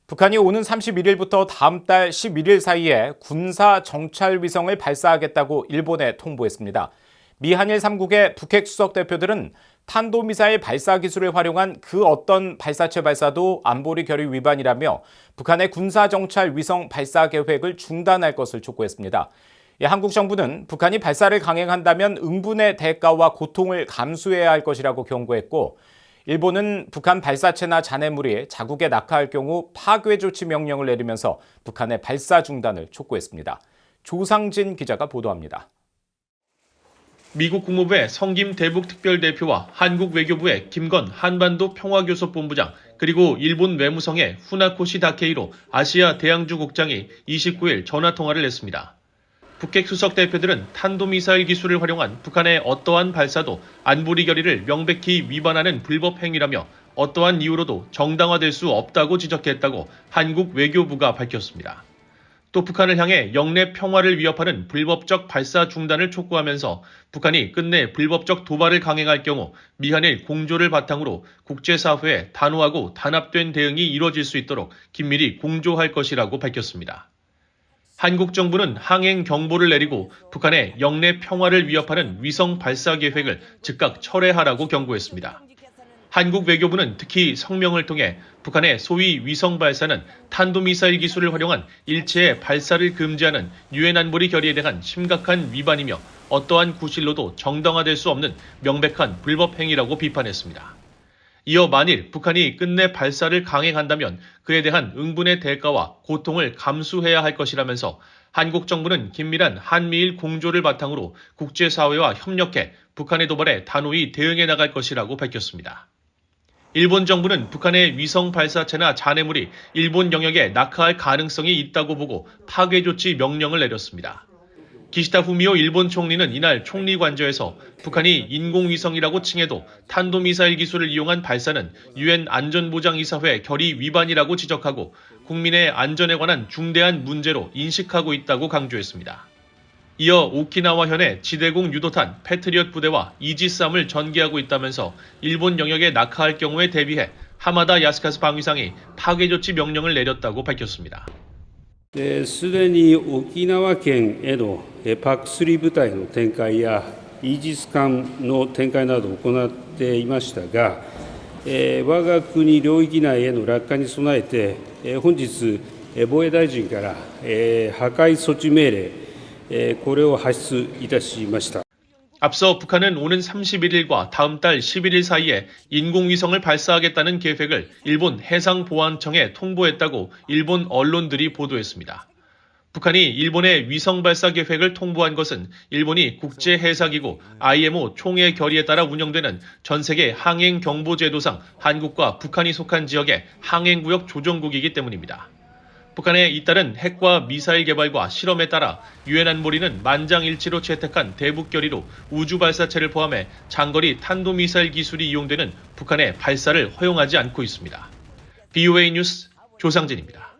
북한이 오는 31일부터 다음 달 11일 사이에 군사 정찰 위성을 발사하겠다고 일본에 통보했습니다. 미 한일 3국의 북핵 수석 대표들은 탄도미사일 발사 기술을 활용한 그 어떤 발사체 발사도 안보리 결의 위반이라며 북한의 군사 정찰 위성 발사 계획을 중단할 것을 촉구했습니다. 한국 정부는 북한이 발사를 강행한다면 응분의 대가와 고통을 감수해야 할 것이라고 경고했고, 일본은 북한 발사체나 잔해물이 자국에 낙하할 경우 파괴 조치 명령을 내리면서 북한의 발사 중단을 촉구했습니다. 조상진 기자가 보도합니다. 미국 국무부의 성김 대북 특별대표와 한국 외교부의 김건 한반도 평화교섭본부장, 그리고 일본 외무성의 후나코시 다케이로 아시아 대양주 국장이 29일 전화통화를 했습니다. 북핵 수석 대표들은 탄도미사일 기술을 활용한 북한의 어떠한 발사도 안보리 결의를 명백히 위반하는 불법 행위라며 어떠한 이유로도 정당화될 수 없다고 지적했다고 한국 외교부가 밝혔습니다. 또 북한을 향해 영내 평화를 위협하는 불법적 발사 중단을 촉구하면서 북한이 끝내 불법적 도발을 강행할 경우 미한일 공조를 바탕으로 국제사회에 단호하고 단합된 대응이 이뤄질 수 있도록 긴밀히 공조할 것이라고 밝혔습니다. 한국 정부는 항행 경보를 내리고 북한의 영내 평화를 위협하는 위성 발사 계획을 즉각 철회하라고 경고했습니다. 한국 외교부는 특히 성명을 통해 북한의 소위 위성 발사는 탄도미사일 기술을 활용한 일체의 발사를 금지하는 유엔 안보리 결의에 대한 심각한 위반이며 어떠한 구실로도 정당화될 수 없는 명백한 불법 행위라고 비판했습니다. 이어 만일 북한이 끝내 발사를 강행한다면 그에 대한 응분의 대가와 고통을 감수해야 할 것이라면서 한국 정부는 긴밀한 한미일 공조를 바탕으로 국제사회와 협력해 북한의 도발에 단호히 대응해 나갈 것이라고 밝혔습니다. 일본 정부는 북한의 위성 발사체나 잔해물이 일본 영역에 낙하할 가능성이 있다고 보고 파괴 조치 명령을 내렸습니다. 기시다 후미오 일본 총리는 이날 총리 관저에서 북한이 인공위성이라고 칭해도 탄도미사일 기술을 이용한 발사는 유엔 안전보장이사회 결의 위반이라고 지적하고 국민의 안전에 관한 중대한 문제로 인식하고 있다고 강조했습니다. 이어 오키나와현의 지대공 유도탄 패트리엇 부대와 이지스함을 전개하고 있다면서 일본 영역에 낙하할 경우에 대비해 하마다 야스카스 방위상이 파괴 조치 명령을 내렸다고 밝혔습니다. すでに沖縄県への PAC3 部隊の展開やイージス艦の展開などを行っていましたが、我が国領域内への落下に備えて、本日、防衛大臣から破壊措置命令、これを発出いたしました。 앞서 북한은 오는 31일과 다음 달 11일 사이에 인공위성을 발사하겠다는 계획을 일본 해상보안청에 통보했다고 일본 언론들이 보도했습니다. 북한이 일본의 위성 발사 계획을 통보한 것은 일본이 국제해사기구 IMO 총회 결의에 따라 운영되는 전세계 항행경보제도상 한국과 북한이 속한 지역의 항행구역 조정국이기 때문입니다. 북한의 잇따른 핵과 미사일 개발과 실험에 따라 유엔 안보리는 만장일치로 채택한 대북 결의로 우주 발사체를 포함해 장거리 탄도미사일 기술이 이용되는 북한의 발사를 허용하지 않고 있습니다. BOA 뉴스 조상진입니다.